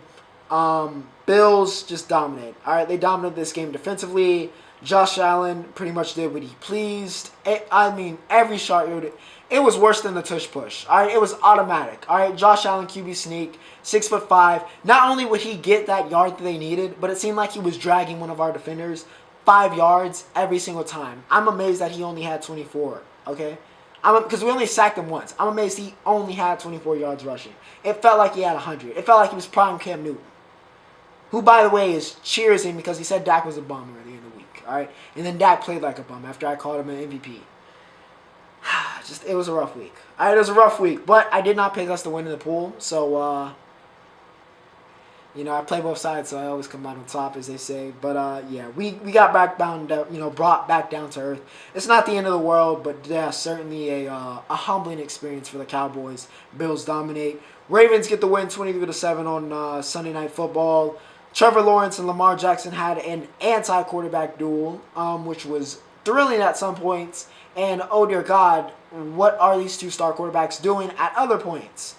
Speaker 1: Bills just dominate. All right, they dominated this game defensively. Josh Allen pretty much did what he pleased. Every shot, it was worse than the tush push. All right, it was automatic. All right, Josh Allen QB sneak, 6'5". Not only would he get that yard that they needed, but it seemed like he was dragging one of our defenders 5 yards every single time. I'm amazed that he only had 24. Okay, because we only sacked him once. I'm amazed he only had 24 yards rushing. It felt like he had 100. It felt like he was prime Cam Newton. who, by the way, is cheersing because he said Dak was a bum earlier in the week. All right, and then Dak played like a bum after I called him an MVP. It was a rough week. All right, it was a rough week, but I did not pick us to win in the pool, so I play both sides, so I always come out on top, as they say. But yeah, we got back down, brought back down to earth. It's not the end of the world, but yeah, certainly a humbling experience for the Cowboys. Bills dominate. Ravens get the win, 23-7 on Sunday Night Football. Trevor Lawrence and Lamar Jackson had an anti-quarterback duel, which was thrilling at some points. And oh dear God, what are these two star quarterbacks doing at other points?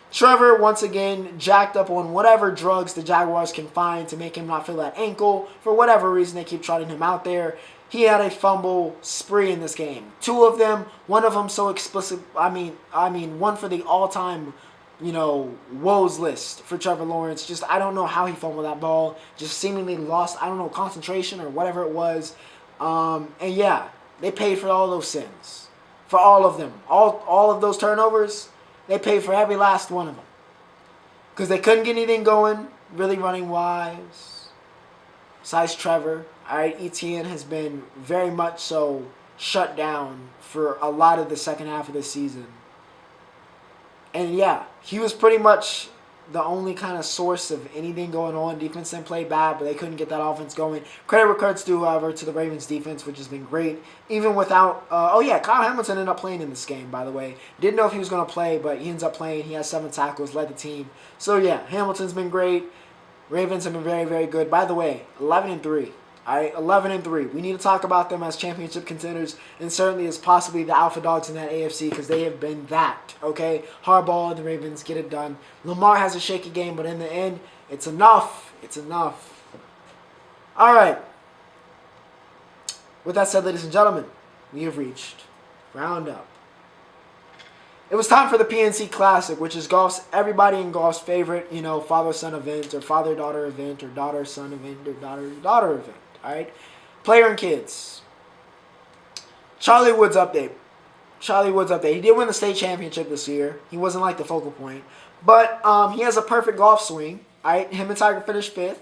Speaker 1: Trevor, once again, jacked up on whatever drugs the Jaguars can find to make him not feel that ankle. For whatever reason, they keep trotting him out there. He had a fumble spree in this game. Two of them, one of them so explicit. I mean, one for the all-time, woes list for Trevor Lawrence. Just, I don't know how he fumbled that ball. Just seemingly lost, concentration or whatever it was. And yeah, they paid for all those sins. For all of them. All of those turnovers. They paid for every last one of them. Because they couldn't get anything going, really running wise. Besides Trevor, all right, Etienne has been very much so shut down for a lot of the second half of the season. And yeah, he was pretty much the only kind of source of anything going on. Defense didn't play bad, but they couldn't get that offense going. Credit where credit's due, however, to the Ravens defense, which has been great. Even without, Kyle Hamilton ended up playing in this game, by the way. Didn't know if he was going to play, but he ends up playing. He has 7 tackles, led the team. So yeah, Hamilton's been great. Ravens have been very, very good. By the way, 11-3. All right, 11-3. We need to talk about them as championship contenders, and certainly as possibly the alpha dogs in that AFC, because they have been that. Okay, Harbaugh and the Ravens get it done. Lamar has a shaky game, but in the end, it's enough. It's enough. All right. With that said, ladies and gentlemen, we have reached Roundup. It was time for the PNC Classic, which is everybody in golf's favorite, father-son event, or father-daughter event, or daughter-son event, or daughter-daughter event. All right, player and kids. Charlie Woods update. He did win the state championship this year. He wasn't like the focal point, but he has a perfect golf swing. All right, him and Tiger finished 5th.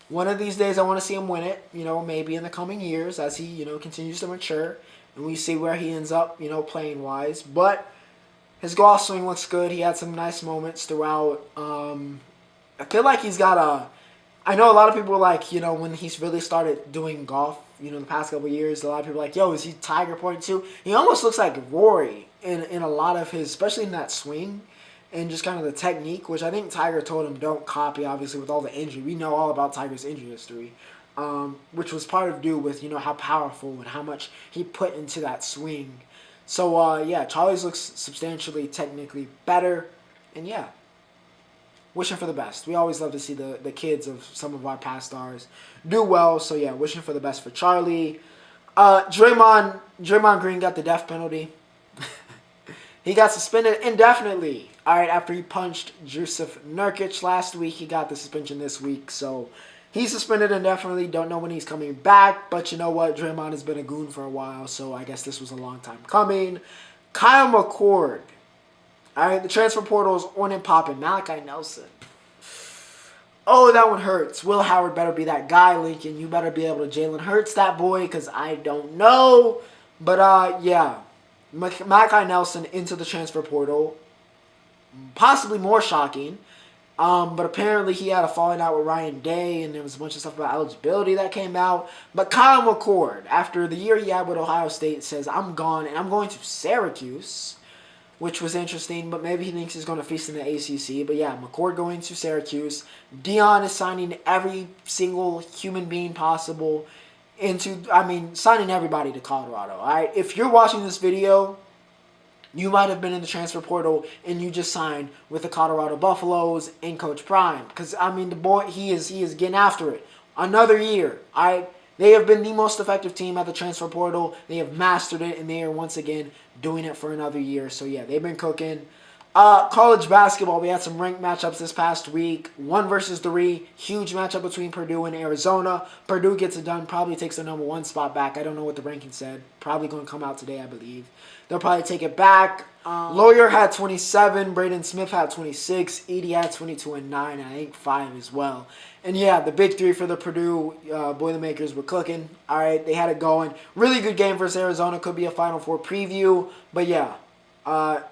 Speaker 1: One of these days, I want to see him win it. Maybe in the coming years as he continues to mature, and we see where he ends up. Playing wise, but his golf swing looks good. He had some nice moments throughout. I feel like he's got I know a lot of people were like, when he's really started doing golf, the past couple of years, a lot of people were like, yo, is he Tiger .2? He almost looks like Rory in a lot of his, especially in that swing and just kind of the technique, which I think Tiger told him don't copy, obviously, with all the injury. We know all about Tiger's injury history, which was part of due with, how powerful and how much he put into that swing. So, Charlie's looks substantially technically better, and yeah. Wishing for the best. We always love to see the kids of some of our past stars do well. So, yeah, wishing for the best for Charlie. Draymond Green got the death penalty. He got suspended indefinitely. All right, after he punched Jusuf Nurkic last week, he got the suspension this week. So, he's suspended indefinitely. Don't know when he's coming back. But you know what? Draymond has been a goon for a while. So, I guess this was a long time coming. Kyle McCord. All right, the transfer portal is on and popping. Malachi Nelson. Oh, that one hurts. Will Howard better be that guy, Lincoln. You better be able to Jalen Hurts that boy, because I don't know. But, yeah. Malachi Nelson into the transfer portal. Possibly more shocking. But apparently he had a falling out with Ryan Day, and there was a bunch of stuff about eligibility that came out. But Kyle McCord, after the year he had with Ohio State, says, I'm gone, and I'm going to Syracuse. Which was interesting, but maybe he thinks he's going to feast in the ACC. But yeah, McCord going to Syracuse. Dion is signing every single human being possible signing everybody to Colorado. All right, if you're watching this video, you might have been in the transfer portal and you just signed with the Colorado Buffaloes and Coach Prime. Because, the boy, he is getting after it. Another year, all right? They have been the most effective team at the transfer portal. They have mastered it, and they are once again doing it for another year. So, yeah, they've been cooking. College basketball, we had some ranked matchups this past week. 1 versus 3, huge matchup between Purdue and Arizona. Purdue gets it done, probably takes the number 1 spot back. I don't know what the ranking said. Probably going to come out today, I believe. They'll probably take it back. Lawyer had 27, Braden Smith had 26, Edie had 22 and 9, and I think 5 as well. And yeah, the big 3 for the Purdue Boilermakers were cooking. All right, they had it going. Really good game versus Arizona. Could be a Final Four preview. But yeah,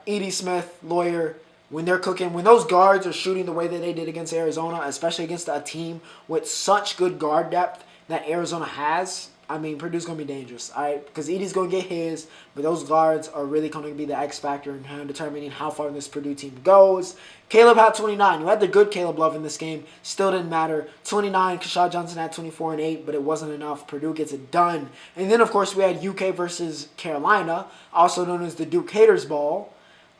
Speaker 1: Edie Smith, Lawyer, when they're cooking, when those guards are shooting the way that they did against Arizona, especially against a team with such good guard depth that Arizona has, I mean, Purdue's going to be dangerous, all right? Because Edie's going to get his, but those guards are really going to be the X factor in determining how far this Purdue team goes. Caleb had 29. You had the good Caleb Love in this game. Still didn't matter. 29. Kashad Johnson had 24 and 8, but it wasn't enough. Purdue gets it done. And then, of course, we had UK versus Carolina, also known as the Duke Haters Ball.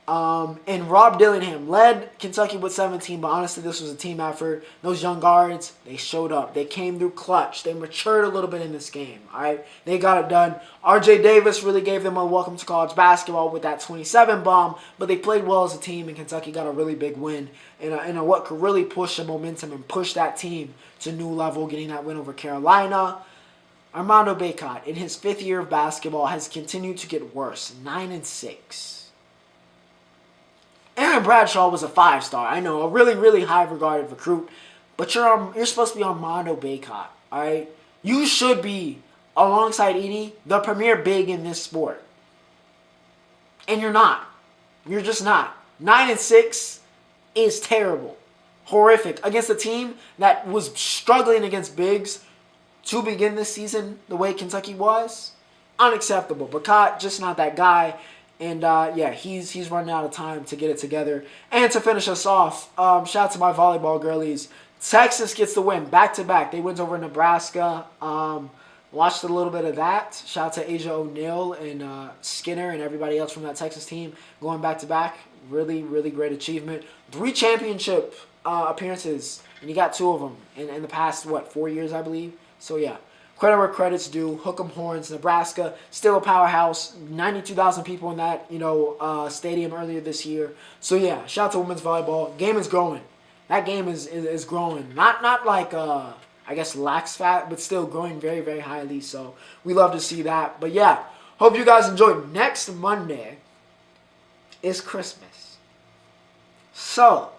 Speaker 1: And Rob Dillingham led Kentucky with 17, but honestly, this was a team effort. Those young guards, they showed up. They came through clutch. They matured a little bit in this game, all right? They got it done. R.J. Davis really gave them a welcome to college basketball with that 27 bomb, but they played well as a team, and Kentucky got a really big win in what could really push the momentum and push that team to a new level, getting that win over Carolina. Armando Bacot, in his 5th year of basketball, has continued to get worse, 9-6. Aaron Bradshaw was a 5-star. I know, a really, really high-regarded recruit. But you're supposed to be Armando Bacot, all right? You should be, alongside Edie, the premier big in this sport. And you're not. You're just not. 9-6 is terrible. Horrific. Against a team that was struggling against bigs to begin this season the way Kentucky was. Unacceptable. Bacot, just not that guy. And, yeah, he's running out of time to get it together. And to finish us off, shout out to my volleyball girlies. Texas gets the win, back-to-back. They wins over Nebraska. Watched a little bit of that. Shout out to Asia O'Neal and Skinner and everybody else from that Texas team going back-to-back. Really, really great achievement. 3 championship appearances, and you got 2 of them in the past, 4 years, I believe? So, yeah. Credit where credit's due. Hook 'em horns. Nebraska, still a powerhouse. 92,000 people in that, stadium earlier this year. So yeah, shout out to women's volleyball. Game is growing. That game is growing. Not like I guess lax fat, but still growing very, very highly. So we love to see that. But yeah, hope you guys enjoyed. Next Monday is Christmas. So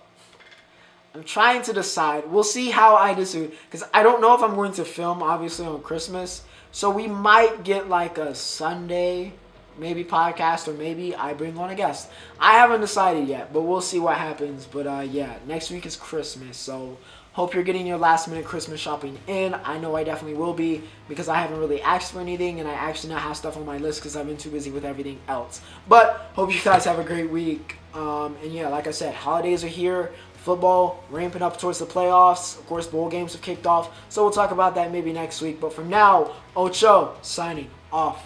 Speaker 1: I'm trying to decide. We'll see how I decide. Because I don't know if I'm going to film, obviously, on Christmas. So we might get like a Sunday, maybe podcast, or maybe I bring on a guest. I haven't decided yet, but we'll see what happens. But yeah, next week is Christmas. So hope you're getting your last minute Christmas shopping in. I know I definitely will be because I haven't really asked for anything. And I actually now have stuff on my list because I've been too busy with everything else. But hope you guys have a great week. And yeah, like I said, holidays are here. Football ramping up towards the playoffs. Of course, bowl games have kicked off. So we'll talk about that maybe next week. But for now, Ocho signing off.